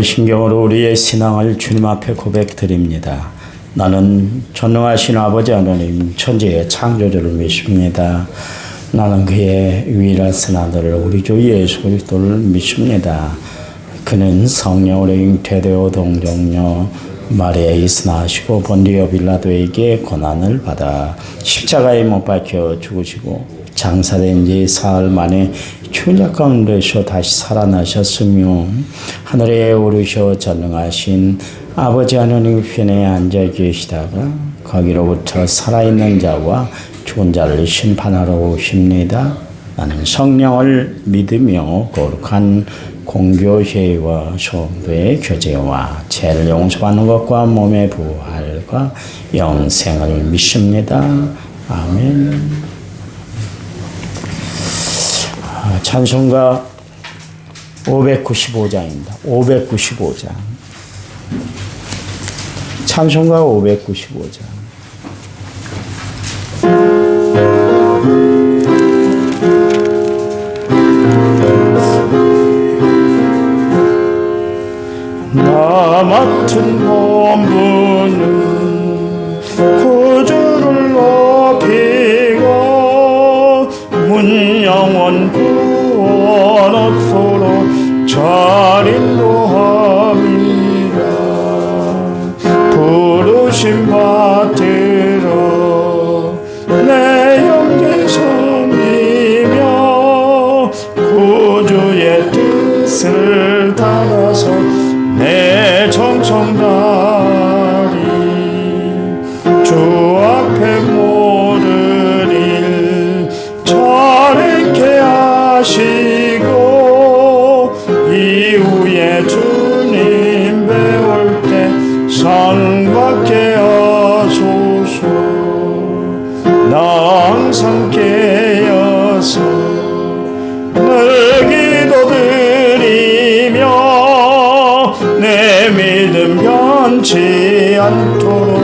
신경으로 우리의 신앙을 주님 앞에 고백드립니다. 나는 전능하신 아버지 하나님 천지의 창조주를 믿습니다. 나는 그의 유일하신 아들을 우리 주 예수 그리스도를 믿습니다. 그는 성령으로 잉태되어 동정녀 마리아에 있으나시고 본디오 빌라도에게 고난을 받아 십자가에 못 박혀 죽으시고 장사된 지 사흘 만에 죽은 가운데서 다시 살아나셨으며 하늘에 오르셔 전능하신 아버지 하나님 편에 앉아 계시다가 거기로부터 살아있는 자와 죽은 자를 심판하러 오십니다. 나는 성령을 믿으며 거룩한 공교회와 성도의 교제와 죄를 용서받는 것과 몸의 부활과 영생을 믿습니다. 아멘. 찬송가 595장입니다. 595장. 찬송가 595장. 나 맡은 본분은 구주를 높이고 문 영원 구원 앞으로 잘 인도함이라. 부르심 받들어 내 영계 섬기며 구주의 뜻을 따라서 내 정성다리 주 앞에 모든 일 잘했게 하시고 이후에 주님 배울 때 상 받게 하소서. 나 항상 깨어서 늘 기도드리며 내 믿음 변치 않도록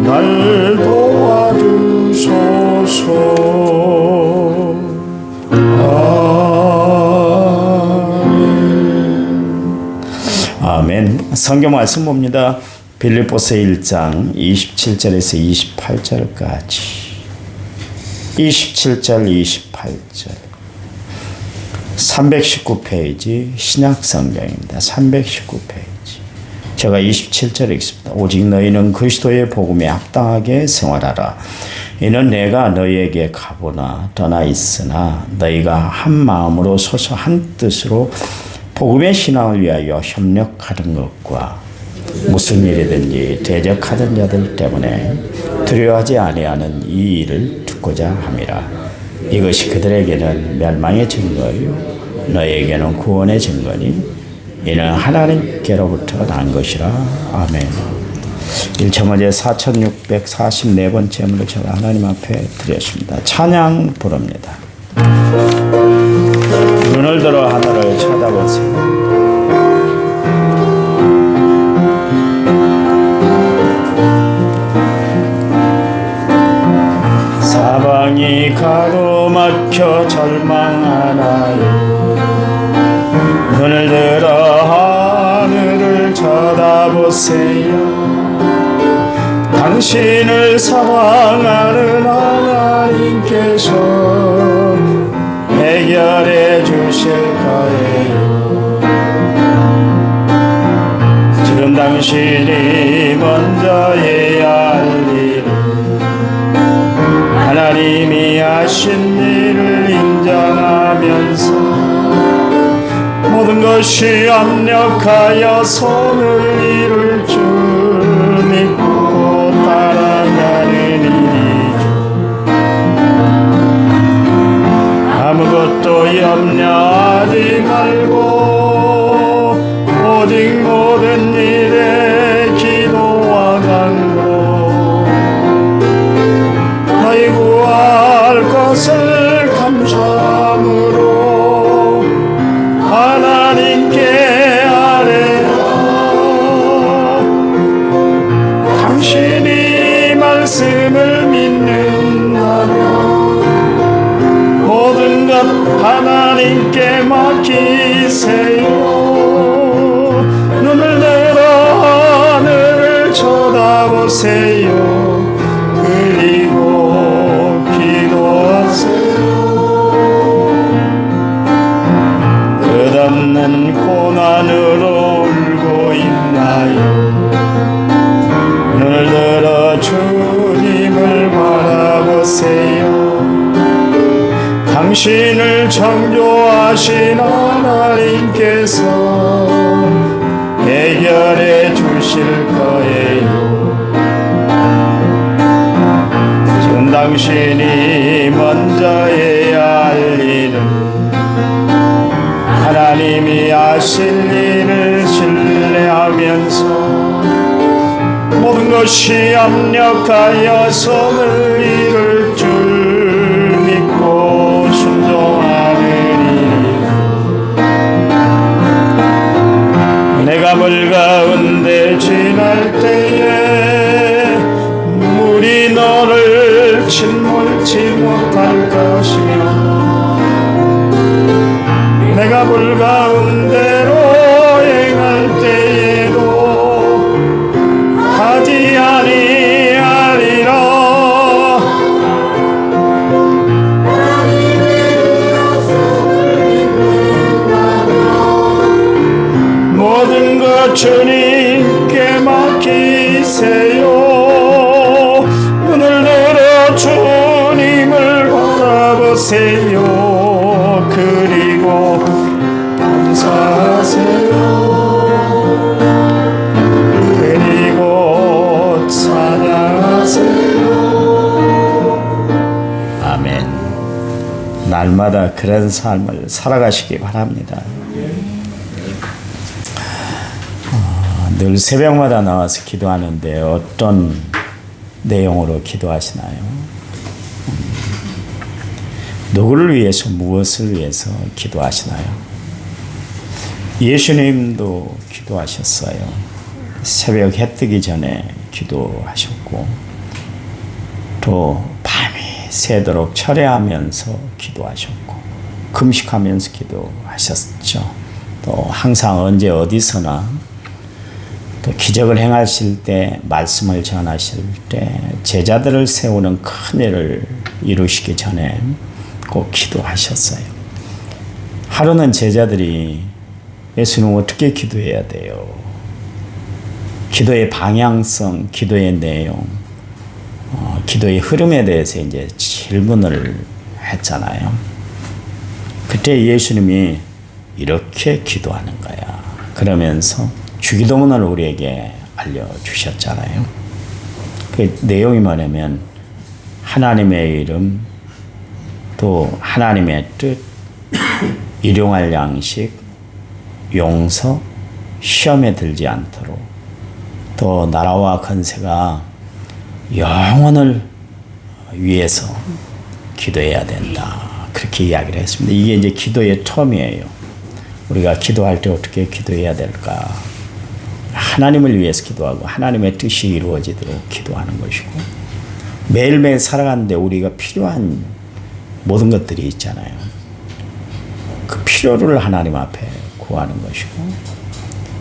날 도와주소서. 아멘. 성경 말씀 봅니다. 빌립보서 1장 27절에서 28절까지. 27절 28절 319페이지 신약성경입니다. 319페이지. 제가 27절 읽습니다. 오직 너희는 그리스도의 복음에 합당하게 생활하라. 이는 내가 너희에게 가보나 떠나 있으나 너희가 한 마음으로 서서 한 뜻으로 복음의 신앙을 위하여 협력하는 것과 무슨 일이든지 대적하던 자들 때문에 두려워하지 아니하는 이 일을 듣고자 함이라. 이것이 그들에게는 멸망의 증거요 너희에게는 구원의 증거니 이는 하나님께로부터 난 것이라. 아멘. 1청어제 4644번째 제물을 제가 하나님 앞에 드렸습니다. 찬양 부릅니다. 눈을 들어 하늘을 쳐다보세요. 사방이 가로막혀 절망하나요. 눈을 들어 하늘을 쳐다보세요. 당신을 사랑하는 하나님께서 해결해 주실 거예요. 지금 당신이 먼저 해야 할 일은 하나님이 하신 일을 인정하면서 모든 것이 압력하여 선을 이룰 줄 믿고 따라가는 일이죠. 아무것도 염려하지 말고 오직 모든 일에 기도와 간구로 너희 구할 것을 감사함으로 하나님께 아뢰라. 당신이 말씀을 믿는다면 모든 것 하나님께 맡기세요. 바라보세요. 그리고 기도하세요. 끝없는 고난으로 울고 있나요? 눈을 들어 주님을 바라보세요. 당신을 창조하신 하나님께서 해결해 주실 거예요. 지금 당신이 먼저 해야 할 일은 하나님이 하실 일을 신뢰하면서 모든 것이 합력하여 선을 이룰 줄 믿고 순종하는 일. 내가 물 가운데 지날 때에 물이 너를 침몰치 못할 것이며 내가 물 가운데로 행할 때에도 가지 아니하리라. 모든 것 주님께 맡기세요. 눈을 들어 주님을 바라보세요. 그리고 감사하세요. 그리고 찬양하세요. 아멘. 날마다 그런 삶을 살아가시기 바랍니다. 늘 새벽마다 나와서 기도하는데 어떤 내용으로 기도하시나요? 누구를 위해서 무엇을 위해서 기도하시나요? 예수님도 기도하셨어요. 새벽 해 뜨기 전에 기도하셨고 또 밤이 새도록 철야하면서 기도하셨고 금식하면서 기도하셨죠. 또 항상 언제 어디서나 또 기적을 행하실 때 말씀을 전하실 때 제자들을 세우는 큰 일을 이루시기 전에 꼭 기도하셨어요. 하루는 제자들이 예수님 어떻게 기도해야 돼요? 기도의 방향성, 기도의 내용, 기도의 흐름에 대해서 이제 질문을 했잖아요. 그때 예수님이 이렇게 기도하는 거야. 그러면서 주기도문을 우리에게 알려주셨잖아요. 그 내용이 뭐냐면 하나님의 이름, 또 하나님의 뜻, 일용할 양식, 용서, 시험에 들지 않도록 또 나라와 권세가 영원을 위해서 기도해야 된다. 그렇게 이야기를 했습니다. 이게 이제 기도의 텀이에요. 우리가 기도할 때 어떻게 기도해야 될까? 하나님을 위해서 기도하고 하나님의 뜻이 이루어지도록 기도하는 것이고 매일매일 살아가는데 우리가 필요한 모든 것들이 있잖아요. 그 필요를 하나님 앞에 구하는 것이고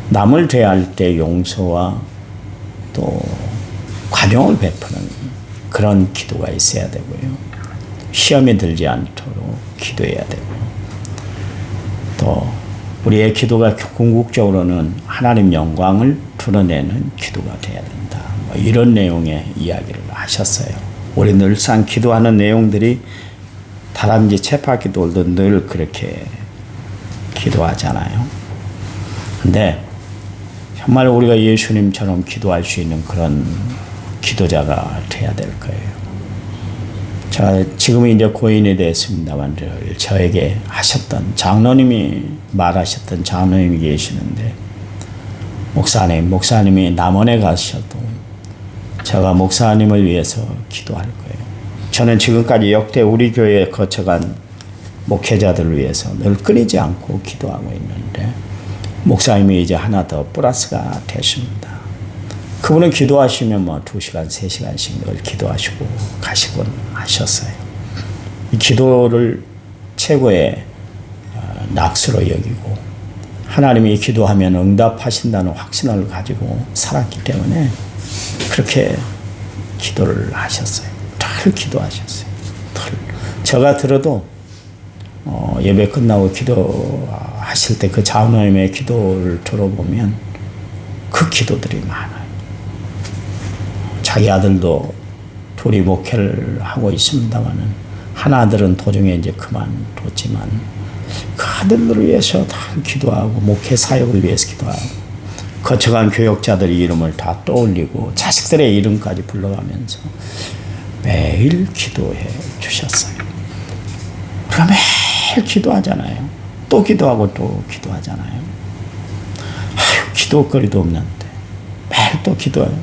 남을 대할 때 용서와 또 관용을 베푸는 그런 기도가 있어야 되고요. 시험에 들지 않도록 기도해야 되고요. 또 우리의 기도가 궁극적으로는 하나님 영광을 드러내는 기도가 되어야 된다. 뭐 이런 내용의 이야기를 하셨어요. 우리 늘상 기도하는 내용들이 다람쥐 쳇바퀴 돌도 늘 그렇게 기도하잖아요. 근데 정말 우리가 예수님처럼 기도할 수 있는 그런 기도자가 돼야 될 거예요. 자, 지금은 이제 고인이 됐습니다만 저에게 하셨던 장로님이 말하셨던 장로님이 계시는데 목사님이 남원에 가셔도 제가 목사님을 위해서 기도할 거예요. 저는 지금까지 역대 우리 교회에 거쳐간 목회자들을 위해서 늘 끊이지 않고 기도하고 있는데 목사님이 이제 하나 더 플러스가 되십니다. 그분은 기도하시면 뭐 2시간, 3시간씩 늘 기도하시고 가시곤 하셨어요. 이 기도를 최고의 낙수로 여기고 하나님이 기도하면 응답하신다는 확신을 가지고 살았기 때문에 그렇게 기도를 하셨어요. 늘 기도하셨어요. 제가 들어도 예배 끝나고 기도하실 때 그 장로님의 기도를 들어보면 그 기도들이 많아요. 자기 아들도 둘이 목회를 하고 있습니다만은 한 아들은 도중에 이제 그만뒀지만 그 아들들을 위해서 다 기도하고 목회 사역을 위해서 기도하고 거쳐간 교역자들의 이름을 다 떠올리고 자식들의 이름까지 불러가면서 매일 기도해 주셨어요. 우리가 매일 기도하잖아요. 또 기도하고 또 기도하잖아요. 기도거리도 없는데 매일 또 기도해요.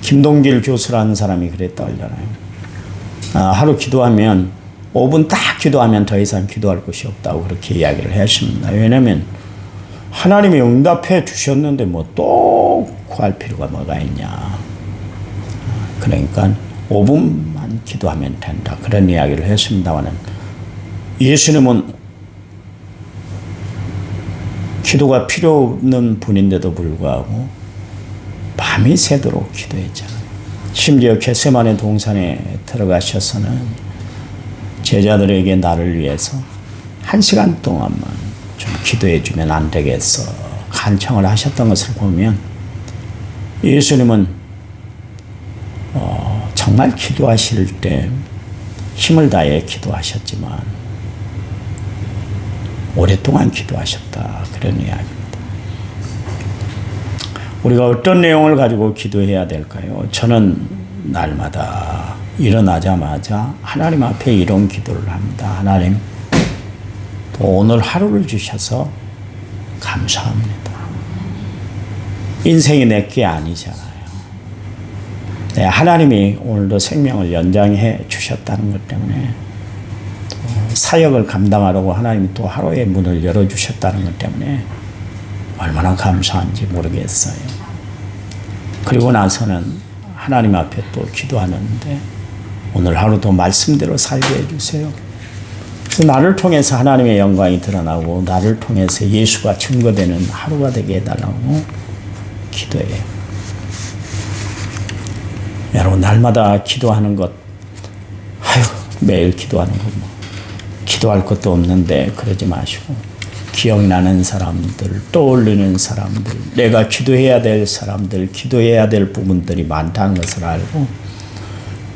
김동길 교수라는 사람이 그랬다 하잖아요. 하루 기도하면 5분 딱 기도하면 더 이상 기도할 것이 없다고 그렇게 이야기를 하십니다. 왜냐하면 하나님이 응답해 주셨는데 뭐 또 구할 필요가 뭐가 있냐. 그러니까 5분만 기도하면 된다. 그런 이야기를 했습니다만 예수님은 기도가 필요 없는 분인데도 불구하고 밤이 새도록 기도했잖아요. 심지어 겟세마네 동산에 들어가셔서는 제자들에게 나를 위해서 1시간 동안만 좀 기도해 주면 안 되겠어 간청을 하셨던 것을 보면 예수님은 정말 기도하실 때 힘을 다해 기도하셨지만 오랫동안 기도하셨다. 그런 이야기입니다. 우리가 어떤 내용을 가지고 기도해야 될까요? 저는 날마다 일어나자마자 하나님 앞에 이런 기도를 합니다. 하나님, 또 오늘 하루를 주셔서 감사합니다. 인생이 내게 아니잖아요. 네, 하나님이 오늘도 생명을 연장해 주셨다는 것 때문에 사역을 감당하려고 하나님이 또 하루의 문을 열어주셨다는 것 때문에 얼마나 감사한지 모르겠어요. 그리고 나서는 하나님 앞에 또 기도하는데 오늘 하루도 말씀대로 살게 해주세요. 그래서 나를 통해서 하나님의 영광이 드러나고 나를 통해서 예수가 증거되는 하루가 되게 해달라고 기도해요. 여러분 날마다 기도하는 것 매일 기도하는 것 기도할 것도 없는데 그러지 마시고 기억나는 사람들, 떠올리는 사람들, 내가 기도해야 될 사람들, 기도해야 될 부분들이 많다는 것을 알고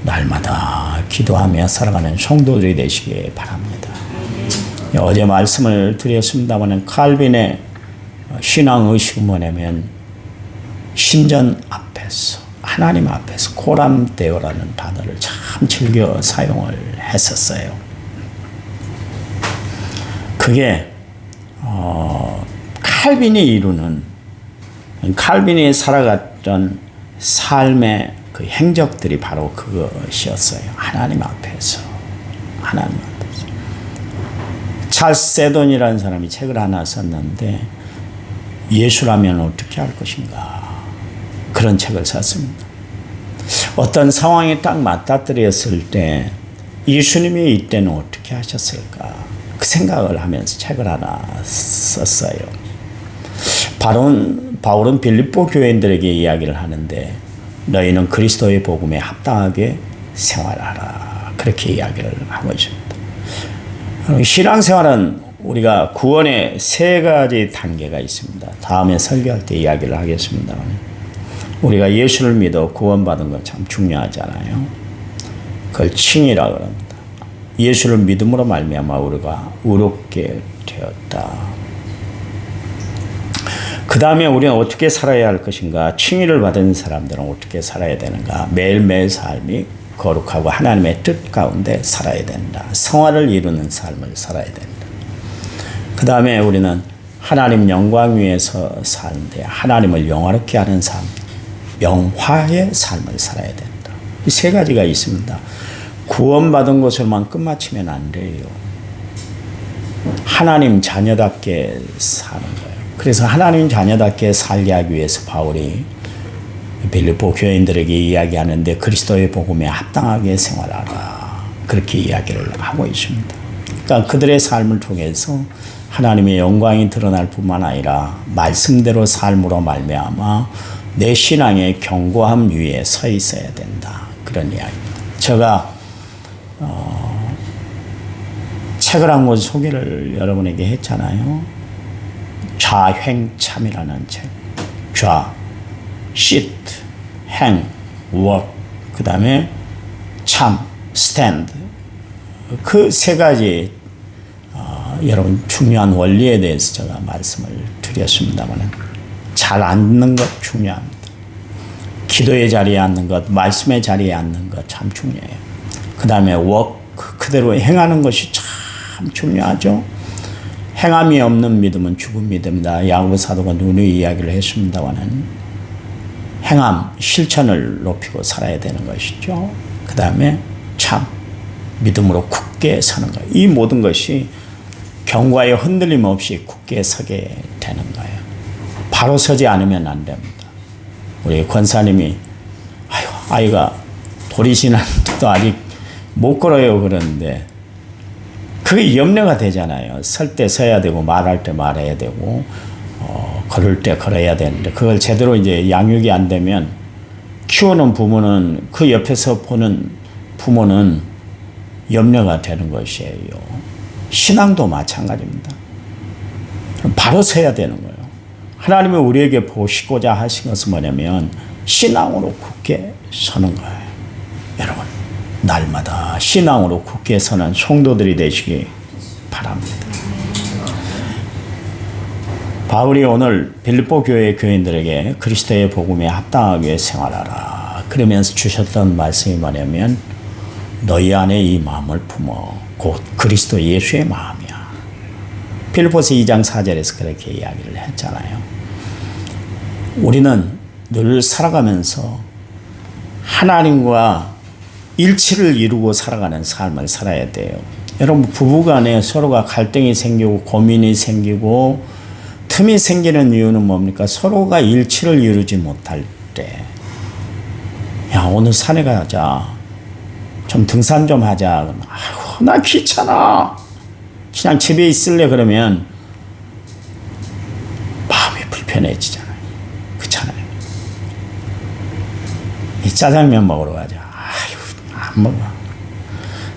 날마다 기도하며 살아가는 성도들이 되시기 바랍니다. 어제 말씀을 드렸습니다만 칼빈의 신앙의식은 뭐냐면 신전 앞에서 하나님 앞에서 코람데오라는 단어를 참 즐겨 사용을 했었어요. 그게 칼빈이 이루는 칼빈이 살아갔던 삶의 그 행적들이 바로 그것이었어요. 하나님 앞에서 찰스 세돈이라는 사람이 책을 하나 썼는데 예수라면 어떻게 할 것인가 그런 책을 썼습니다. 어떤 상황에 딱 맞닥뜨렸을 때 예수님이 이때는 어떻게 하셨을까 그 생각을 하면서 책을 하나 썼어요. 바울은 빌립보 교인들에게 이야기를 하는데 너희는 그리스도의 복음에 합당하게 생활하라 그렇게 이야기를 하고 있습니다. 신앙생활은 우리가 구원의 3가지 단계가 있습니다. 다음에 설교할 때 이야기를 하겠습니다. 우리가 예수를 믿어 구원받은 것 참 중요하잖아요. 그걸 칭이라고 합니다. 예수를 믿음으로 말미암아 우리가 의롭게 되었다. 그 다음에 우리는 어떻게 살아야 할 것인가? 칭의를 받은 사람들은 어떻게 살아야 되는가? 매일매일 삶이 거룩하고 하나님의 뜻 가운데 살아야 된다. 성화를 이루는 삶을 살아야 된다. 그 다음에 우리는 하나님 영광 위에서 사는데 하나님을 영화롭게 하는 삶, 영화의 삶을 살아야 된다. 이 3가지가 있습니다. 구원받은 것을만 끝마치면 안 돼요. 하나님 자녀답게 사는 거예요. 그래서 하나님 자녀답게 살게 하기 위해서 바울이 빌립보 교인들에게 이야기하는데 그리스도의 복음에 합당하게 생활하라. 그렇게 이야기를 하고 있습니다. 그러니까 그들의 삶을 통해서 하나님의 영광이 드러날 뿐만 아니라 말씀대로 삶으로 말미암아 내 신앙의 견고함 위에 서 있어야 된다. 그런 이야기입니다. 제가 책을 한 권 소개를 여러분에게 했잖아요. 좌행참이라는 책. 좌, sit, 행, work, 그 다음에 참, stand. 그 세 가지 여러분 중요한 원리에 대해서 제가 말씀을 드렸습니다만 잘 앉는 것 중요합니다. 기도의 자리에 앉는 것, 말씀의 자리에 앉는 것 참 중요해요. 그 다음에 work, 그대로 행하는 것이 참 중요하죠. 행함이 없는 믿음은 죽은 믿음이다. 야고보 사도가 누누이 이야기를 했습니다만은 행함, 실천을 높이고 살아야 되는 것이죠. 그 다음에 참, 믿음으로 굳게 서는 것. 이 모든 것이 경과에 흔들림 없이 굳게 서게 되는 거예요. 바로 서지 않으면 안 됩니다. 우리 권사님이 아이가 돌이 지났는데도 아직 못 걸어요 그러는데 그게 염려가 되잖아요. 설 때 서야 되고 말할 때 말해야 되고 걸을 때 걸어야 되는데 그걸 제대로 이제 양육이 안 되면 키우는 부모는 그 옆에서 보는 부모는 염려가 되는 것이에요. 신앙도 마찬가지입니다. 바로 서야 되는 거예요. 하나님이 우리에게 보시고자 하신 것은 뭐냐면 신앙으로 굳게 서는 거예요. 여러분 날마다 신앙으로 굳게 서는 성도들이 되시기 바랍니다. 바울이 오늘 빌립보 교회 교인들에게 그리스도의 복음에 합당하게 생활하라 그러면서 주셨던 말씀이 뭐냐면 너희 안에 이 마음을 품어 곧 그리스도 예수의 마음이야. 빌립보서 2장 4절에서 그렇게 이야기를 했잖아요. 우리는 늘 살아가면서 하나님과 일치를 이루고 살아가는 삶을 살아야 돼요. 여러분 부부간에 서로가 갈등이 생기고 고민이 생기고 틈이 생기는 이유는 뭡니까? 서로가 일치를 이루지 못할 때 야 오늘 산에 가자. 좀 등산 좀 하자. 아이고 나 귀찮아. 그냥 집에 있을래 그러면 마음이 불편해지잖아요. 그렇잖아요. 이 짜장면 먹으러 가자. 아이고 안 먹어.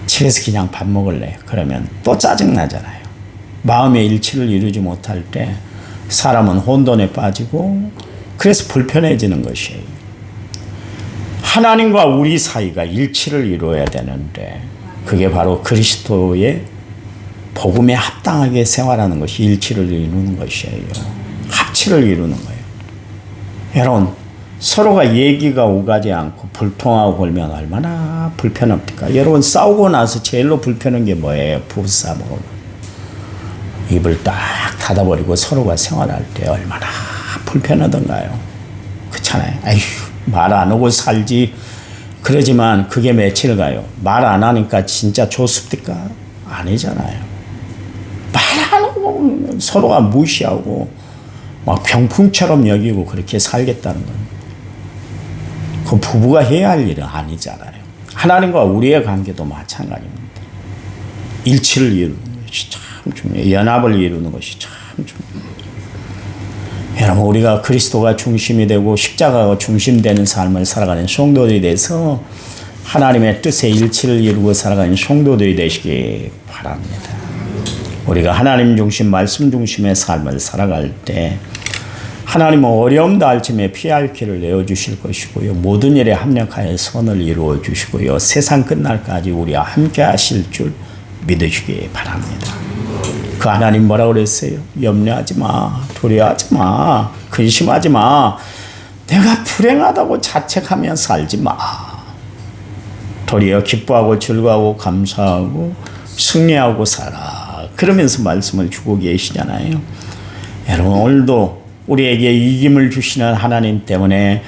집에서 그냥 밥 먹을래. 그러면 또 짜증나잖아요. 마음의 일치를 이루지 못할 때 사람은 혼돈에 빠지고 그래서 불편해지는 것이에요. 하나님과 우리 사이가 일치를 이루어야 되는데 그게 바로 그리스도의 복음에 합당하게 생활하는 것이 일치를 이루는 것이에요. 합치를 이루는 거예요. 여러분 서로가 얘기가 오가지 않고 불통하고 그러면 얼마나 불편합니까? 여러분 싸우고 나서 제일로 불편한 게 뭐예요? 부부싸움으로 입을 딱 닫아버리고 서로가 생활할 때 얼마나 불편하던가요? 그렇잖아요. 아휴 말 안 하고 살지 그러지만 그게 며칠 가요. 말 안 하니까 진짜 좋습니까? 아니잖아요. 말 안 하고 서로가 무시하고 막 병풍처럼 여기고 그렇게 살겠다는 건 그 부부가 해야 할 일은 아니잖아요. 하나님과 우리의 관계도 마찬가지입니다. 일치를 이루는 것이 참 중요해요. 연합을 이루는 것이 참 중요해요. 여러분 우리가 그리스도가 중심이 되고 십자가가 중심되는 삶을 살아가는 성도들이 돼서 하나님의 뜻에 일치를 이루고 살아가는 성도들이 되시기 바랍니다. 우리가 하나님 중심 말씀 중심의 삶을 살아갈 때 하나님은 어려움도 알침에 피할 길을 내어주실 것이고요. 모든 일에 합력하여 선을 이루어 주시고요. 세상 끝날까지 우리와 함께 하실 줄 믿으시기 바랍니다. 그 하나님 뭐라고 그랬어요? 염려하지 마, 두려워하지 마, 근심하지 마. 내가 불행하다고 자책하며 살지 마. 도리어 기뻐하고 즐거워하고 감사하고 승리하고 살아. 그러면서 말씀을 주고 계시잖아요. 여러분 오늘도 우리에게 이김을 주시는 하나님 때문에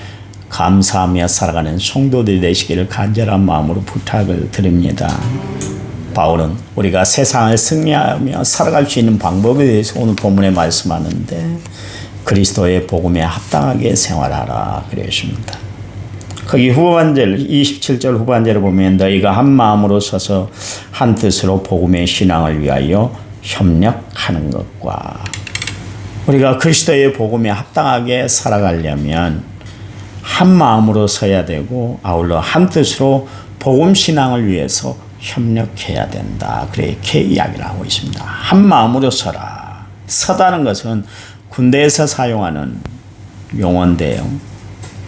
감사하며 살아가는 성도들이 되시기를 간절한 마음으로 부탁을 드립니다. 바울은 우리가 세상을 승리하며 살아갈 수 있는 방법에 대해서 오늘 본문에 말씀하는데 그리스도의 복음에 합당하게 생활하라 그랬습니다. 거기 후반절 27절 후반절을 보면 너희가 한 마음으로 서서 한 뜻으로 복음의 신앙을 위하여 협력하는 것과 우리가 그리스도의 복음에 합당하게 살아가려면 한 마음으로 서야 되고 아울러 한 뜻으로 복음 신앙을 위해서 협력해야 된다. 그렇게 이야기를 하고 있습니다. 한 마음으로 서라. 서다는 것은 군대에서 사용하는 용어인데요.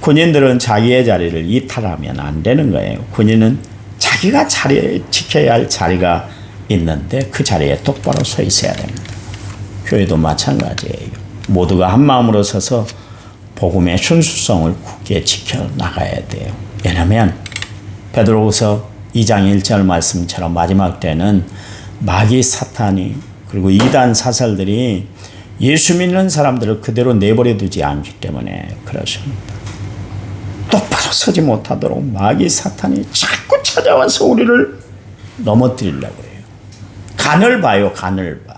군인들은 자기의 자리를 이탈하면 안 되는 거예요. 군인은 자기가 지켜야 할 자리가 있는데 그 자리에 똑바로 서 있어야 됩니다. 교회도 마찬가지예요. 모두가 한 마음으로 서서 복음의 순수성을 굳게 지켜나가야 돼요. 왜냐하면 베드로후서 2장 1절 말씀처럼 마지막 때는 마귀 사탄이 그리고 이단 사설들이 예수 믿는 사람들을 그대로 내버려 두지 않기 때문에 그렇습니다. 똑바로 서지 못하도록 마귀 사탄이 자꾸 찾아와서 우리를 넘어뜨리려고 해요. 간을 봐요. 간을 봐.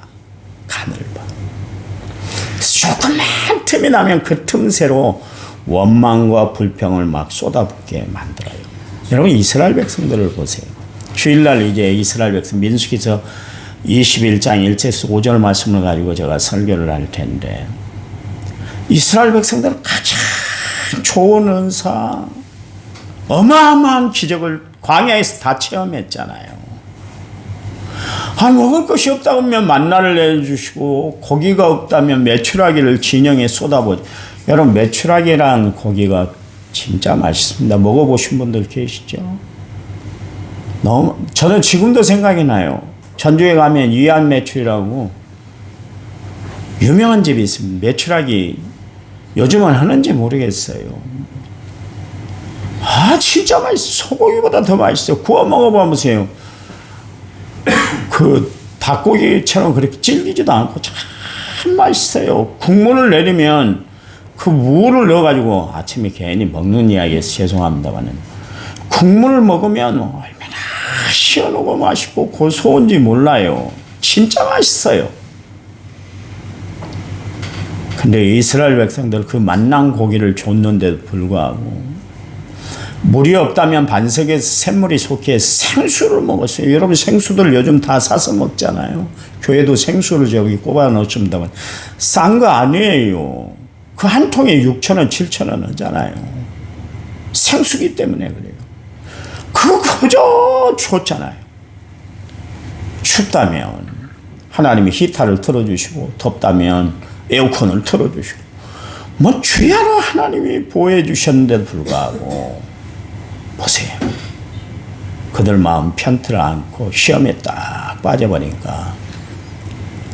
조금만 틈이 나면 그 틈새로 원망과 불평을 막 쏟아붓게 만들어요. 여러분 이스라엘 백성들을 보세요. 주일날 이제 이스라엘 백성 민수기서 21장 1절에서 5절 말씀을 가지고 제가 설교를 할 텐데 이스라엘 백성들은 가장 좋은 은사 어마어마한 기적을 광야에서 다 체험했잖아요. 먹을 것이 없다면 만나를 내주시고 고기가 없다면 메추라기를 진영에 쏟아보죠. 여러분 메추라기란 고기가 진짜 맛있습니다. 먹어보신 분들 계시죠? 저는 지금도 생각이 나요. 전주에 가면 위안 메추리라고 유명한 집이 있습니다. 메추라기 요즘은 하는지 모르겠어요. 진짜 맛있어. 소고기보다 더 맛있어요. 구워 먹어보세요. 그 닭고기처럼 그렇게 질기지도 않고 참 맛있어요. 국물을 내리면 그 무를 넣어가지고 아침에 괜히 먹는 이야기에서 죄송합니다만 국물을 먹으면 얼마나 시원하고 맛있고 고소한지 몰라요. 진짜 맛있어요. 근데 이스라엘 백성들 그 만난 고기를 줬는데도 불구하고 물이 없다면 반석에서 샘물이 솟기에 생수를 먹었어요. 여러분 생수들 요즘 다 사서 먹잖아요. 교회도 생수를 저기 꼽아 넣습니다만 싼 거 아니에요. 그 한 통에 6,000원, 7,000원 하잖아요. 생수기 때문에 그래요. 그저 좋잖아요. 춥다면 하나님이 히터를 틀어주시고 덥다면 에어컨을 틀어주시고 주야로 하나님이 보호해 주셨는데도 불구하고 보세요. 그들 마음 편틀어 않고 시험에 딱 빠져버리니까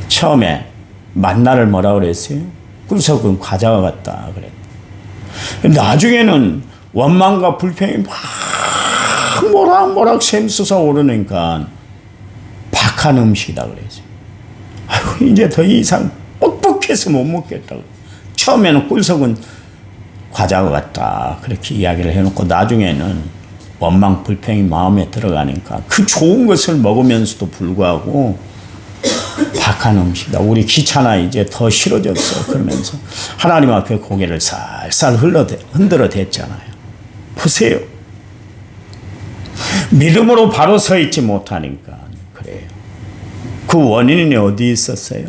처음에 만나를 뭐라 그랬어요? 꿀석은 과자와 같다 그랬다. 나중에는 원망과 불평이 막 모락모락 샘솟아 오르니까 박한 음식이다 그랬어요. 아이고 이제 더 이상 뻑뻑해서 못 먹겠다고. 처음에는 꿀석은 과자와 같다 그렇게 이야기를 해놓고 나중에는 원망 불평이 마음에 들어가니까 그 좋은 것을 먹으면서도 불구하고 박한 음식이다. 우리 귀찮아 이제 더 싫어졌어. 그러면서 하나님 앞에 고개를 살살 흔들어 댔잖아요. 보세요. 믿음으로 바로 서 있지 못하니까 그래요. 그 원인이 어디 있었어요?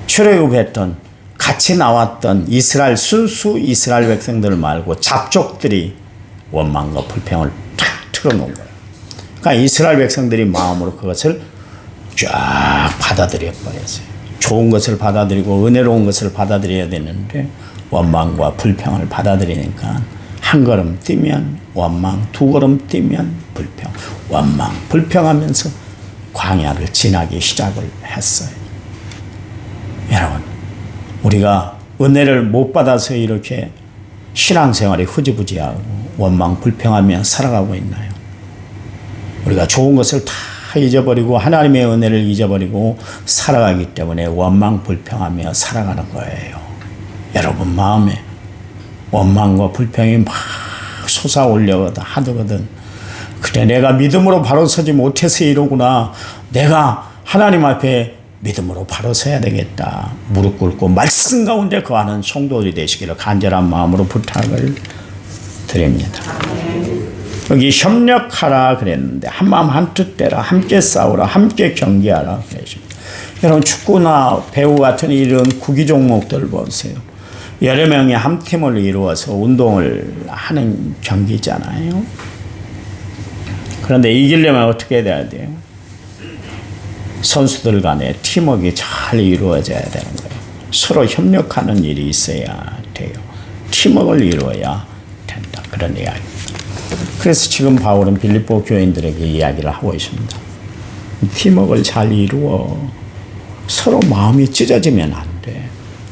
출애굽했던 같이 나왔던 이스라엘 순수 이스라엘 백성들 말고 잡족들이 원망과 불평을 탁 틀어놓은 거예요. 그러니까 이스라엘 백성들이 마음으로 그것을 쫙 받아들여 버렸어요. 좋은 것을 받아들이고 은혜로운 것을 받아들여야 되는데 원망과 불평을 받아들이니까 한 걸음 뛰면 원망, 두 걸음 뛰면 불평, 원망, 불평하면서 광야를 지나기 시작을 했어요. 여러분, 우리가 은혜를 못 받아서 이렇게 신앙생활이 흐지부지하고 원망, 불평하며 살아가고 있나요? 우리가 좋은 것을 다 잊어버리고 하나님의 은혜를 잊어버리고 살아가기 때문에 원망, 불평하며 살아가는 거예요. 여러분 마음에 원망과 불평이 막 솟아올려 하거든. 그래 내가 믿음으로 바로 서지 못해서 이러구나. 내가 하나님 앞에 믿음으로 바로 서야 되겠다. 무릎 꿇고 말씀 가운데 거하는 성도들이 되시기를 간절한 마음으로 부탁을 드립니다. 여기 협력하라 그랬는데 한마음 한뜻대라, 함께 싸우라, 함께 경기하라 그랬습니다. 여러분 축구나 배구 같은 이런 구기 종목들 보세요. 여러 명이 한 팀을 이루어서 운동을 하는 경기잖아요. 그런데 이기려면 어떻게 돼야 돼요? 선수들 간에 팀워크가 잘 이루어져야 되는 거예요. 서로 협력하는 일이 있어야 돼요. 팀워크를 이루어야 된다. 그런 이야기입니다. 그래서 지금 바울은 빌립보 교인들에게 이야기를 하고 있습니다. 팀워크를 잘 이루어. 서로 마음이 찢어지면 안 돼.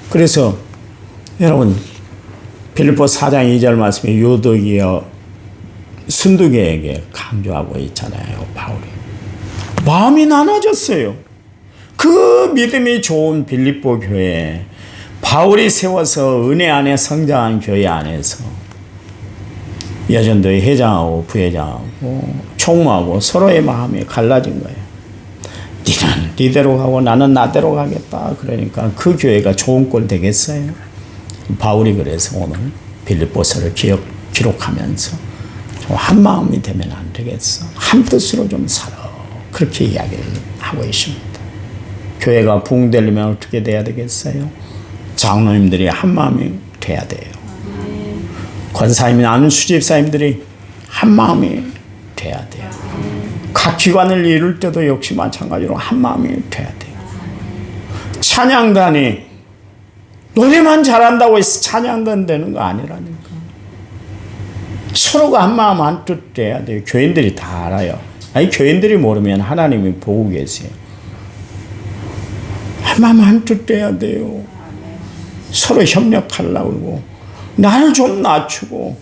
그래서 여러분 빌립보 4장 2절 말씀에 유도기여 순두계에게 강조하고 있잖아요. 바울이. 마음이 나눠졌어요. 그 믿음이 좋은 빌립보 교회, 바울이 세워서 은혜 안에 성장한 교회 안에서 여전도의 회장하고 부회장하고 총무하고 서로의 마음이 갈라진 거예요. 니는 니대로 가고 나는 나대로 가겠다. 그러니까 그 교회가 좋은 꼴 되겠어요? 바울이 그래서 오늘 빌립보서를 기록하면서 한 마음이 되면 안 되겠어. 한 뜻으로 좀 살아. 그렇게 이야기를 하고 있습니다. 교회가 부흥되려면 어떻게 돼야 되겠어요? 장로님들이 한 마음이 돼야 돼요. 권사님이나 아는 수집사님들이 한 마음이 돼야 돼요. 각 기관을 이룰 때도 역시 마찬가지로 한 마음이 돼야 돼요. 찬양단이 노래만 잘한다고 해서 찬양단 되는 거 아니라니까. 서로가 한 마음 한 뜻 돼야 돼요. 교인들이 다 알아요. 아니 교인들이 모르면 하나님이 보고 계세요. 한 마음 한 뜻 돼야 돼요. 서로 협력하려고 그러고 나를 좀 낮추고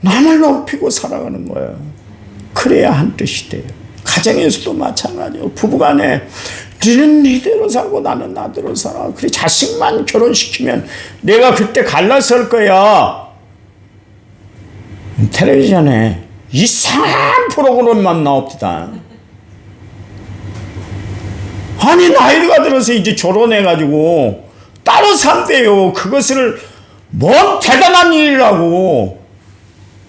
남을 높이고 살아가는 거예요. 그래야 한 뜻이 돼요. 가정에서도 마찬가지예요. 부부간에 너는 니대로 살고 나는 나대로 살아. 그래 자식만 결혼시키면 내가 그때 갈라설 거야. 텔레비전에 이상한 프로그램만 나옵니다. 아니 나이가 들어서 이제 결혼해가지고 따로 산대요. 그것을 뭔 대단한 일이라고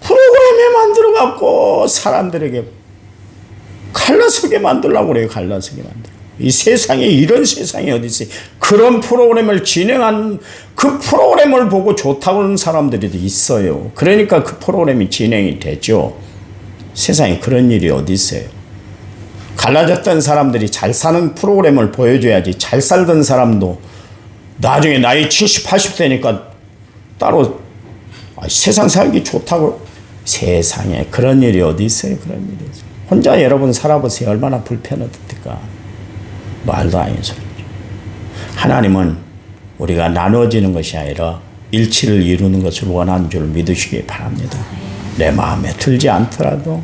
프로그램에 만들어갖고 사람들에게 갈라서게 만들려고 그래요. 갈라서게 만들어. 이 세상에 이런 세상이 어디 있어요. 그런 프로그램을 진행한 그 프로그램을 보고 좋다고 하는 사람들이 있어요. 그러니까 그 프로그램이 진행이 되죠. 세상에 그런 일이 어디 있어요. 갈라졌던 사람들이 잘 사는 프로그램을 보여줘야지. 잘 살던 사람도 나중에 나이 70, 80대니까 따로 세상 살기 좋다고. 세상에 그런 일이 어디 있어요. 그런 일이 있어요. 혼자 여러분 살아보세요. 얼마나 불편하답니까. 말도 아닌 소리죠. 하나님은 우리가 나눠지는 것이 아니라 일치를 이루는 것을 원하는 줄 믿으시기 바랍니다. 내 마음에 들지 않더라도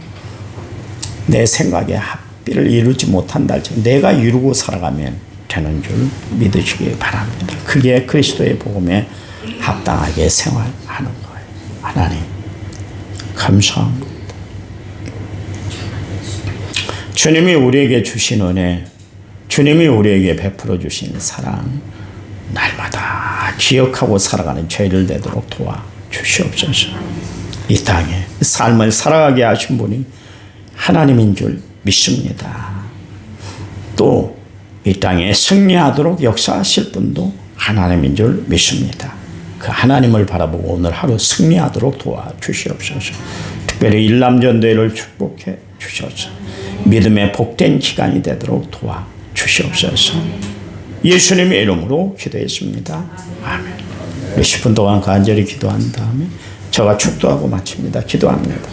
내 생각에 합비를 이루지 못한다 할지라도 내가 이루고 살아가면 되는 줄 믿으시기 바랍니다. 그게 그리스도의 복음에 합당하게 생활하는 거예요. 하나님 감사합니다. 주님이 우리에게 주신 은혜, 주님이 우리에게 베풀어 주신 사랑, 날마다 기억하고 살아가는 죄를 내도록 도와 주시옵소서. 이 땅에 삶을 살아가게 하신 분이 하나님인 줄 믿습니다. 또 이 땅에 승리하도록 역사하실 분도 하나님인 줄 믿습니다. 그 하나님을 바라보고 오늘 하루 승리하도록 도와 주시옵소서. 특별히 일남전도회를 축복해 주셔서 믿음의 복된 기간이 되도록 도와 주시옵소서. 예수님의 이름으로 기도했습니다. 아멘. 10분 동안 간절히 기도한 다음에 저가 축도하고 마칩니다. 기도합니다.